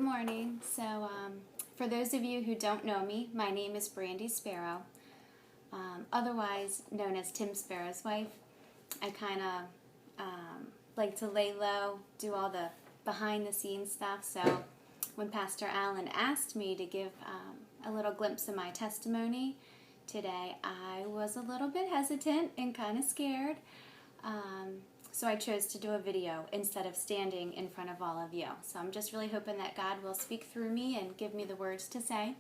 Good morning. For those of you who don't know me, my name is Brandie Sparrow, otherwise known as Tim Sparrow's wife. I kind of like to lay low, do all the behind-the-scenes stuff. So when Pastor Allen asked me to give a little glimpse of my testimony today, I was a little bit hesitant and kind of scared. So I chose to do a video instead of standing in front of all of you. So I'm just really hoping that God will speak through me and give me the words to say.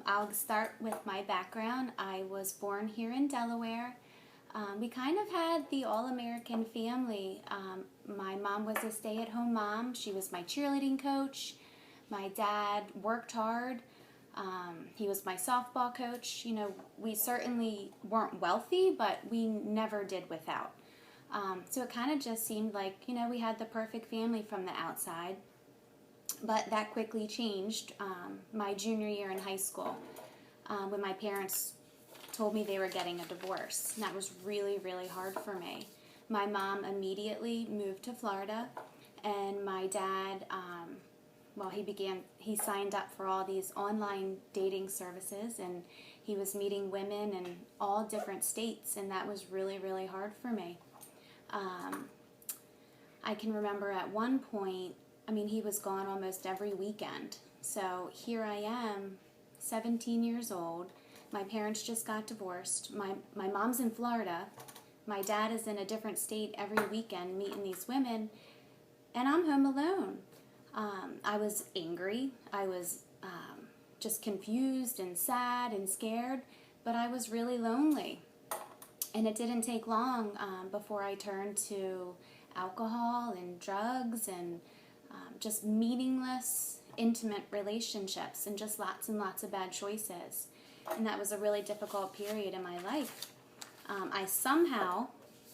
I'll start with my background. I was born here in Delaware. We kind of had the all-American family. My mom was a stay-at-home mom. She was my cheerleading coach. My dad worked hard. He was my softball coach. You know, we certainly weren't wealthy, but we never did without. So it kind of just seemed like, you know, we had the perfect family from the outside. But that quickly changed my junior year in high school when my parents told me they were getting a divorce. And that was really, really hard for me. My mom immediately moved to Florida, and my dad, he signed up for all these online dating services, and he was meeting women in all different states, and that was really, really hard for me. I can remember at one point, he was gone almost every weekend. So here I am, 17 years old. My parents just got divorced. My mom's in Florida. My dad is in a different state every weekend meeting these women, and I'm home alone. I was angry. I was just confused and sad and scared, but I was really lonely. And it didn't take long before I turned to alcohol and drugs and just meaningless, intimate relationships and just lots and lots of bad choices. And that was a really difficult period in my life. I somehow,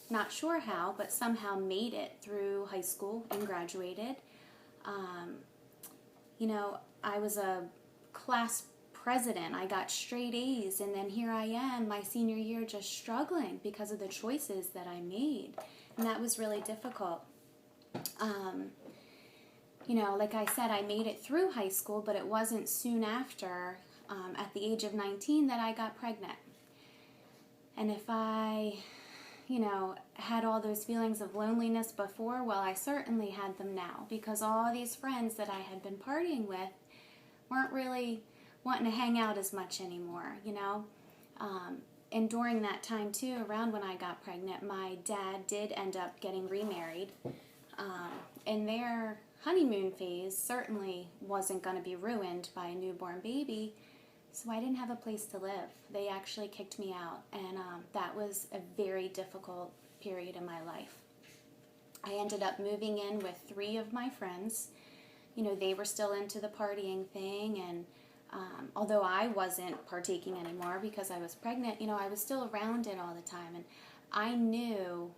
not sure how, but somehow made it through high school and graduated. I was a class president. I got straight A's, and then here I am my senior year just struggling because of the choices that I made, and that was really difficult. Like I said, I made it through high school, but it wasn't soon after, at the age of 19, that I got pregnant. And if I, had all those feelings of loneliness before, well, I certainly had them now, because all these friends that I had been partying with weren't really wanting to hang out as much anymore, And during that time, too, around when I got pregnant, my dad did end up getting remarried. And their honeymoon phase certainly wasn't going to be ruined by a newborn baby, so I didn't have a place to live. They actually kicked me out, and that was a very difficult period in my life. I ended up moving in with 3 of my friends. They were still into the partying thing, and although I wasn't partaking anymore because I was pregnant, I was still around it all the time, and I knew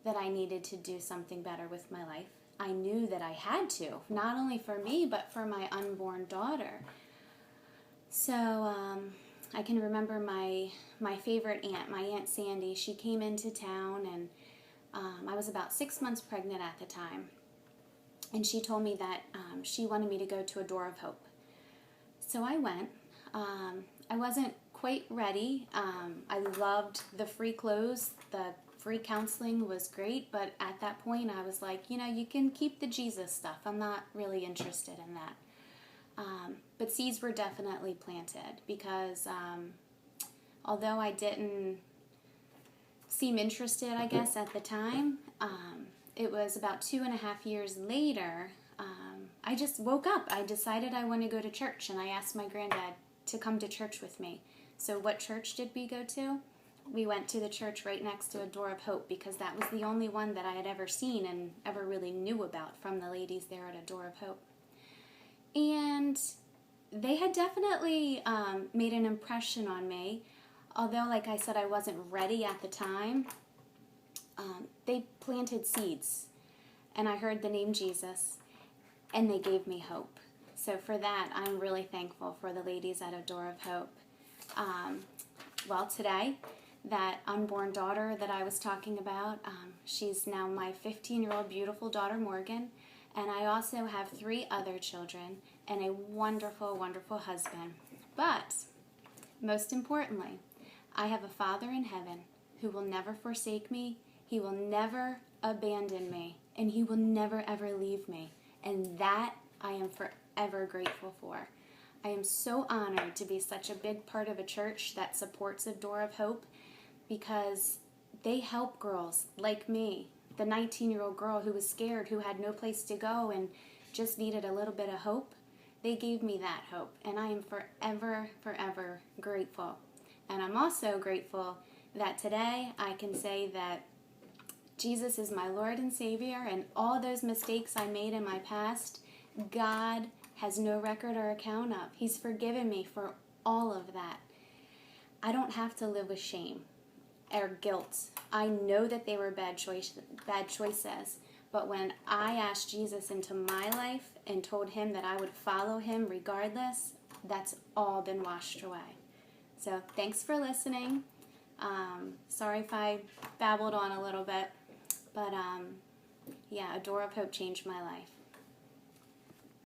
that I needed to do something better with my life. I knew that I had to, not only for me, but for my unborn daughter. So I can remember my favorite aunt, my Aunt Sandy. She came into town, and I was about 6 months pregnant at the time. And she told me that she wanted me to go to a Door of Hope. So I went. I wasn't quite ready. I loved the free clothes. The free counseling was great. But at that point, I was like, you can keep the Jesus stuff. I'm not really interested in that. But seeds were definitely planted, because although I didn't seem interested, I guess, at the time, it was about 2.5 years later, I just woke up. I decided I want to go to church, and I asked my granddad to come to church with me. So what church did we go to? We went to the church right next to a Door of Hope, because that was the only one that I had ever seen and ever really knew about from the ladies there at a Door of Hope. And they had definitely made an impression on me. Although, like I said, I wasn't ready at the time, they planted seeds. And I heard the name Jesus, and they gave me hope. So for that, I'm really thankful for the ladies at A Door of Hope. Today, that unborn daughter that I was talking about, she's now my 15-year-old beautiful daughter, Morgan. And I also have 3 other children and a wonderful, wonderful husband. But most importantly, I have a Father in heaven who will never forsake me. He will never abandon me, and he will never ever leave me. And that I am forever grateful for. I am so honored to be such a big part of a church that supports a Door of Hope, because they help girls like me, the 19-year-old girl who was scared, who had no place to go and just needed a little bit of hope. They gave me that hope, and I am forever, forever grateful. And I'm also grateful that today I can say that Jesus is my Lord and Savior, and all those mistakes I made in my past, God has no record or account of. He's forgiven me for all of that. I don't have to live with shame or guilt. I know that they were bad choices, but when I asked Jesus into my life and told him that I would follow him regardless, that's all been washed away. So thanks for listening. Sorry if I babbled on a little bit, but yeah, a Door of Hope changed my life.